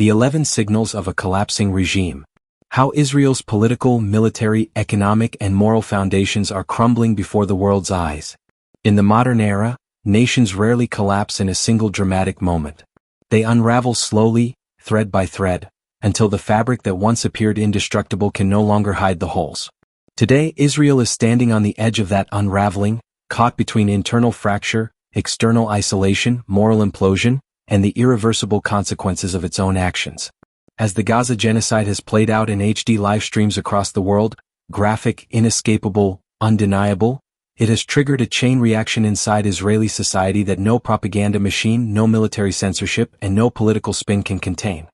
The 11 Signals of a Collapsing Regime. How Israel's political, military, economic, and moral foundations are crumbling before the world's eyes. In the modern era, nations rarely collapse in a single dramatic moment. They unravel slowly, thread by thread, until the fabric that once appeared indestructible can no longer hide the holes. Today, Israel is standing on the edge of that unraveling, caught between internal fracture, external isolation, moral implosion, and the irreversible consequences of its own actions. As the Gaza genocide has played out in HD live streams across the world, graphic, inescapable, undeniable, it has triggered a chain reaction inside Israeli society that no propaganda machine, no military censorship, and no political spin can contain.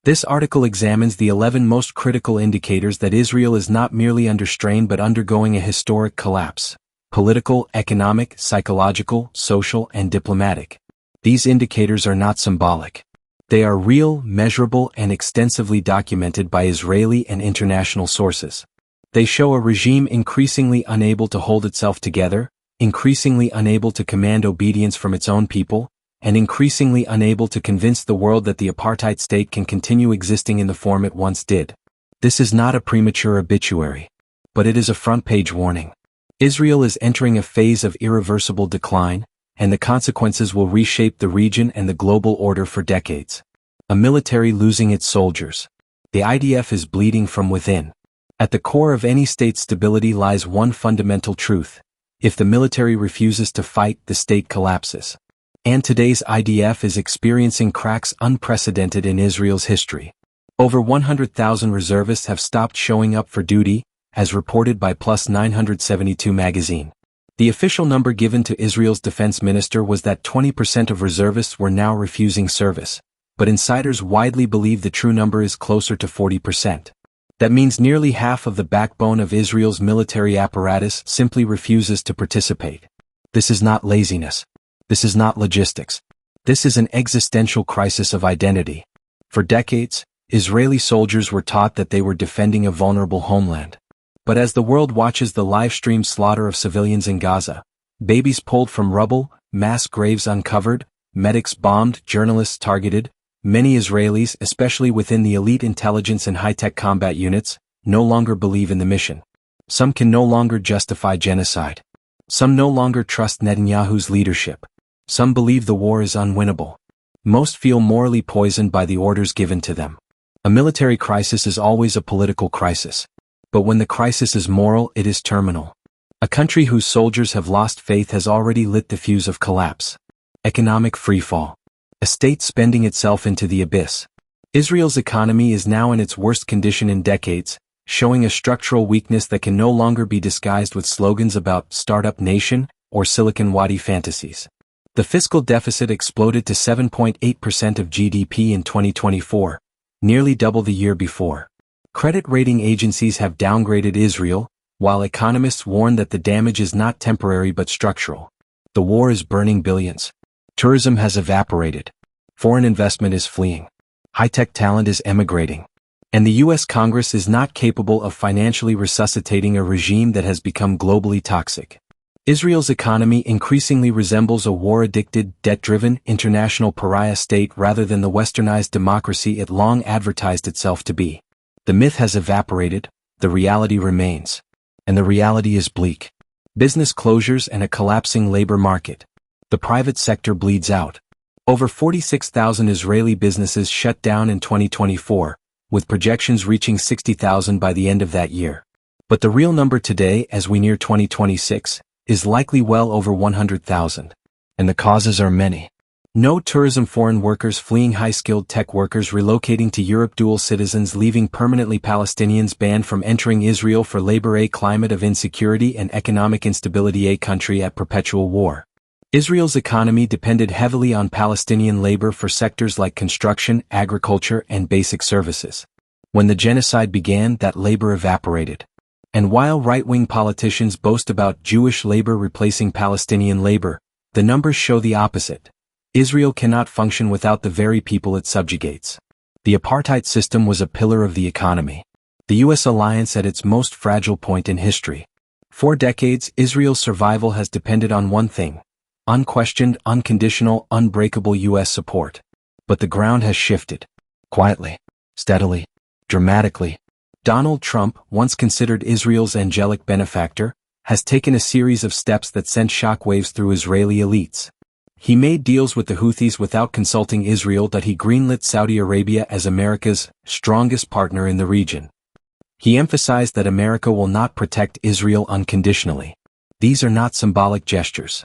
This article examines the 11 most critical indicators that Israel is not merely under strain but undergoing a historic collapse. Political, economic, psychological, social, and diplomatic. These indicators are not symbolic. They are real, measurable, and extensively documented by Israeli and international sources. They show a regime increasingly unable to hold itself together, increasingly unable to command obedience from its own people, and increasingly unable to convince the world that the apartheid state can continue existing in the form it once did. This is not a premature obituary, but it is a front-page warning. Israel is entering a phase of irreversible decline, and the consequences will reshape the region and the global order for decades. A military losing its soldiers. The IDF is bleeding from within. At the core of any state's stability lies one fundamental truth. If the military refuses to fight, the state collapses. And today's IDF is experiencing cracks unprecedented in Israel's history. Over 100,000 reservists have stopped showing up for duty, as reported by Plus 972 magazine. The official number given to Israel's defense minister was that 20% of reservists were now refusing service, but insiders widely believe the true number is closer to 40%. That means nearly half of the backbone of Israel's military apparatus simply refuses to participate. This is not laziness. This is not logistics. This is an existential crisis of identity. For decades, Israeli soldiers were taught that they were defending a vulnerable homeland. But as the world watches the live-streamed slaughter of civilians in Gaza, babies pulled from rubble, mass graves uncovered, medics bombed, journalists targeted, many Israelis, especially within the elite intelligence and high-tech combat units, no longer believe in the mission. Some can no longer justify genocide. Some no longer trust Netanyahu's leadership. Some believe the war is unwinnable. Most feel morally poisoned by the orders given to them. A military crisis is always a political crisis. But when the crisis is moral, it is terminal. A country whose soldiers have lost faith has already lit the fuse of collapse. Economic freefall. A state spending itself into the abyss. Israel's economy is now in its worst condition in decades, showing a structural weakness that can no longer be disguised with slogans about startup nation or Silicon Wadi fantasies. The fiscal deficit exploded to 7.8% of GDP in 2024, nearly double the year before. Credit rating agencies have downgraded Israel, while economists warn that the damage is not temporary but structural. The war is burning billions. Tourism has evaporated. Foreign investment is fleeing. High-tech talent is emigrating. And the U.S. Congress is not capable of financially resuscitating a regime that has become globally toxic. Israel's economy increasingly resembles a war-addicted, debt-driven, international pariah state rather than the westernized democracy it long advertised itself to be. The myth has evaporated, the reality remains. And the reality is bleak. Business closures and a collapsing labor market. The private sector bleeds out. Over 46,000 Israeli businesses shut down in 2024, with projections reaching 60,000 by the end of that year. But the real number today, as we near 2026, is likely well over 100,000. And the causes are many. No tourism, foreign workers fleeing, high-skilled tech workers relocating to Europe, dual citizens leaving permanently, Palestinians banned from entering Israel for labor, a climate of insecurity and economic instability, a country at perpetual war. Israel's economy depended heavily on Palestinian labor for sectors like construction, agriculture, and basic services. When the genocide began, that labor evaporated. And while right-wing politicians boast about Jewish labor replacing Palestinian labor, the numbers show the opposite. Israel cannot function without the very people it subjugates. The apartheid system was a pillar of the economy. The U.S. alliance at its most fragile point in history. For decades, Israel's survival has depended on one thing: unquestioned, unconditional, unbreakable U.S. support. But the ground has shifted. Quietly, steadily, dramatically, Donald Trump, once considered Israel's angelic benefactor, has taken a series of steps that sent shockwaves through Israeli elites. He made deals with the Houthis without consulting Israel, that he greenlit Saudi Arabia as America's strongest partner in the region. He emphasized that America will not protect Israel unconditionally. These are not symbolic gestures.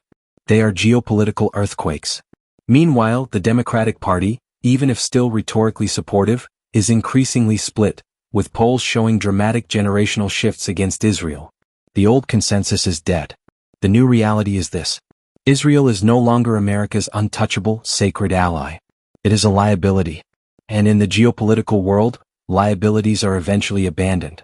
They are geopolitical earthquakes. Meanwhile, the Democratic Party, even if still rhetorically supportive, is increasingly split, with polls showing dramatic generational shifts against Israel. The old consensus is dead. The new reality is this: Israel is no longer America's untouchable, sacred ally. It is a liability. And in the geopolitical world, liabilities are eventually abandoned.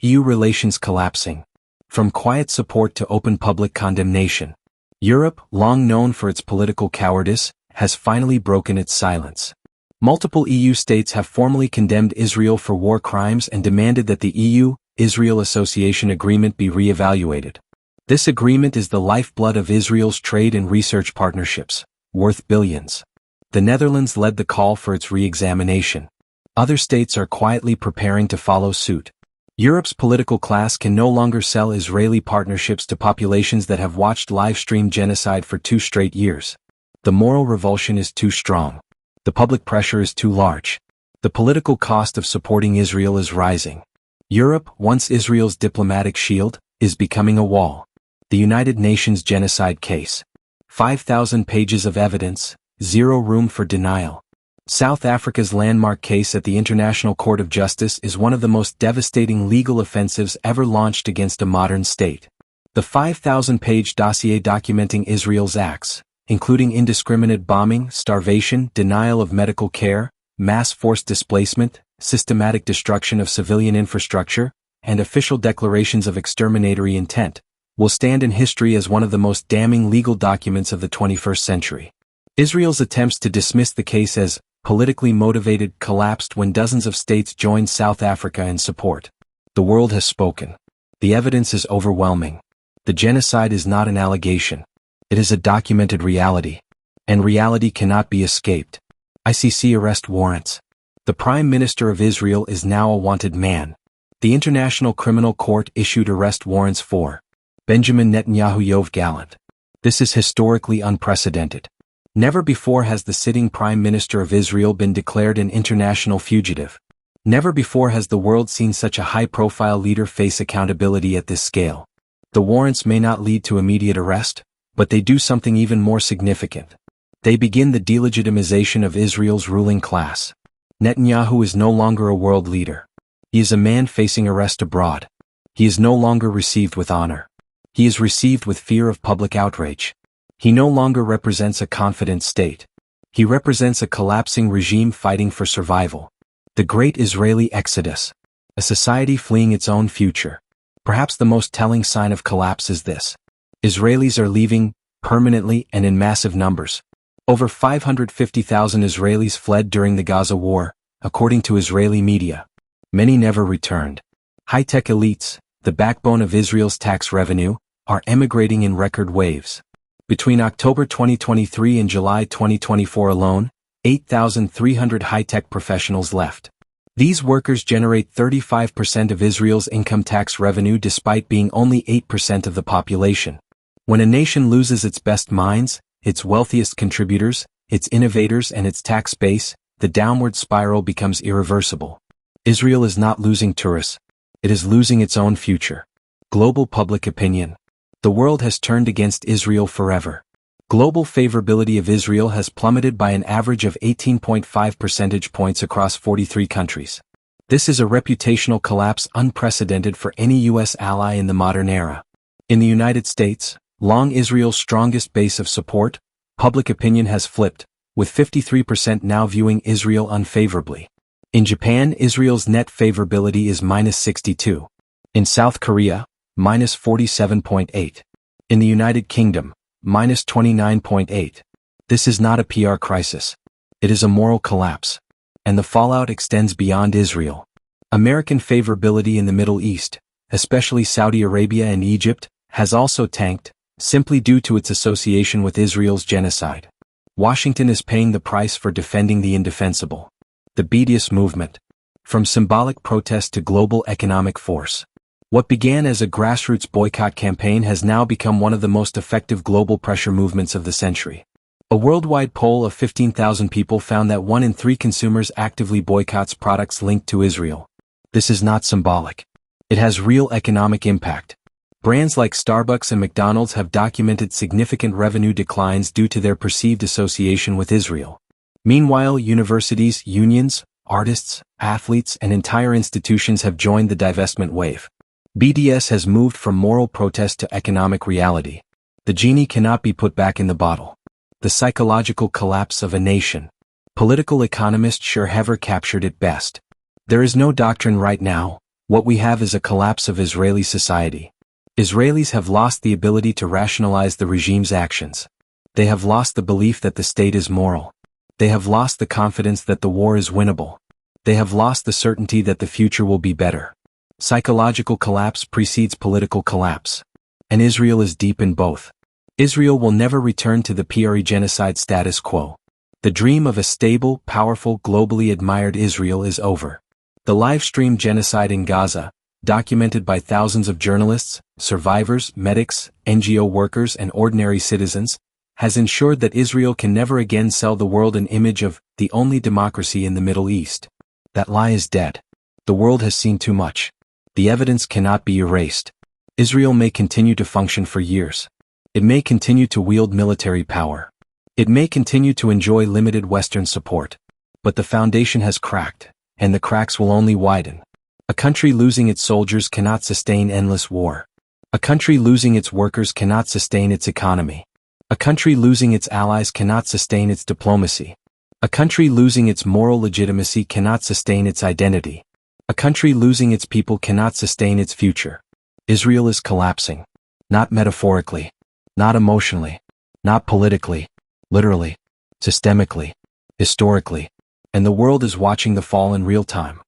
EU relations collapsing. From quiet support to open public condemnation. Europe, long known for its political cowardice, has finally broken its silence. Multiple EU states have formally condemned Israel for war crimes and demanded that the EU-Israel Association Agreement be re-evaluated. This agreement is the lifeblood of Israel's trade and research partnerships, worth billions. The Netherlands led the call for its re-examination. Other states are quietly preparing to follow suit. Europe's political class can no longer sell Israeli partnerships to populations that have watched live-stream genocide for 2 straight years. The moral revulsion is too strong. The public pressure is too large. The political cost of supporting Israel is rising. Europe, once Israel's diplomatic shield, is becoming a wall. The United Nations genocide case. 5,000 pages of evidence, zero room for denial. South Africa's landmark case at the International Court of Justice is one of the most devastating legal offensives ever launched against a modern state. The 5,000-page dossier documenting Israel's acts, including indiscriminate bombing, starvation, denial of medical care, mass forced displacement, systematic destruction of civilian infrastructure, and official declarations of exterminatory intent, will stand in history as one of the most damning legal documents of the 21st century. Israel's attempts to dismiss the case as politically motivated collapsed when dozens of states joined South Africa in support. The world has spoken. The evidence is overwhelming. The genocide is not an allegation. It is a documented reality. And reality cannot be escaped. ICC arrest warrants. The Prime Minister of Israel is now a wanted man. The International Criminal Court issued arrest warrants for Benjamin Netanyahu Yoav Gallant. This is historically unprecedented. Never before has the sitting Prime Minister of Israel been declared an international fugitive. Never before has the world seen such a high-profile leader face accountability at this scale. The warrants may not lead to immediate arrest, but they do something even more significant. They begin the delegitimization of Israel's ruling class. Netanyahu is no longer a world leader. He is a man facing arrest abroad. He is no longer received with honor. He is received with fear of public outrage. He no longer represents a confident state. He represents a collapsing regime fighting for survival. The great Israeli exodus. A society fleeing its own future. Perhaps the most telling sign of collapse is this. Israelis are leaving, permanently and in massive numbers. Over 550,000 Israelis fled during the Gaza war, according to Israeli media. Many never returned. High-tech elites, the backbone of Israel's tax revenue, are emigrating in record waves. Between October 2023 and July 2024 alone, 8,300 high-tech professionals left. These workers generate 35% of Israel's income tax revenue despite being only 8% of the population. When a nation loses its best minds, its wealthiest contributors, its innovators and its tax base, the downward spiral becomes irreversible. Israel is not losing tourists. It is losing its own future. Global public opinion. The world has turned against Israel forever. Global favorability of Israel has plummeted by an average of 18.5 percentage points across 43 countries. This is a reputational collapse unprecedented for any U.S. ally in the modern era. In the United States, long Israel's strongest base of support, public opinion has flipped, with 53% now viewing Israel unfavorably. In Japan, Israel's net favorability is -62. In South Korea, -47.8. In the United Kingdom, -29.8. This is not a PR crisis. It is a moral collapse. And the fallout extends beyond Israel. American favorability in the Middle East, especially Saudi Arabia and Egypt, has also tanked, simply due to its association with Israel's genocide. Washington is paying the price for defending the indefensible. The BDS movement. From symbolic protest to global economic force. What began as a grassroots boycott campaign has now become one of the most effective global pressure movements of the century. A worldwide poll of 15,000 people found that 1 in 3 consumers actively boycotts products linked to Israel. This is not symbolic. It has real economic impact. Brands like Starbucks and McDonald's have documented significant revenue declines due to their perceived association with Israel. Meanwhile, universities, unions, artists, athletes, and entire institutions have joined the divestment wave. BDS has moved from moral protest to economic reality. The genie cannot be put back in the bottle. The psychological collapse of a nation. Political economist Sherhever captured it best. There is no doctrine right now. What we have is a collapse of Israeli society. Israelis have lost the ability to rationalize the regime's actions. They have lost the belief that the state is moral. They have lost the confidence that the war is winnable. They have lost the certainty that the future will be better. Psychological collapse precedes political collapse. And Israel is deep in both. Israel will never return to the pre-genocide status quo. The dream of a stable, powerful, globally admired Israel is over. The live-stream genocide in Gaza, documented by thousands of journalists, survivors, medics, NGO workers, and ordinary citizens, has ensured that Israel can never again sell the world an image of the only democracy in the Middle East. That lie is dead. The world has seen too much. The evidence cannot be erased. Israel may continue to function for years. It may continue to wield military power. It may continue to enjoy limited Western support. But the foundation has cracked, and the cracks will only widen. A country losing its soldiers cannot sustain endless war. A country losing its workers cannot sustain its economy. A country losing its allies cannot sustain its diplomacy. A country losing its moral legitimacy cannot sustain its identity. A country losing its people cannot sustain its future. Israel is collapsing. Not metaphorically. Not emotionally. Not politically. Literally. Systemically. Historically. And the world is watching the fall in real time.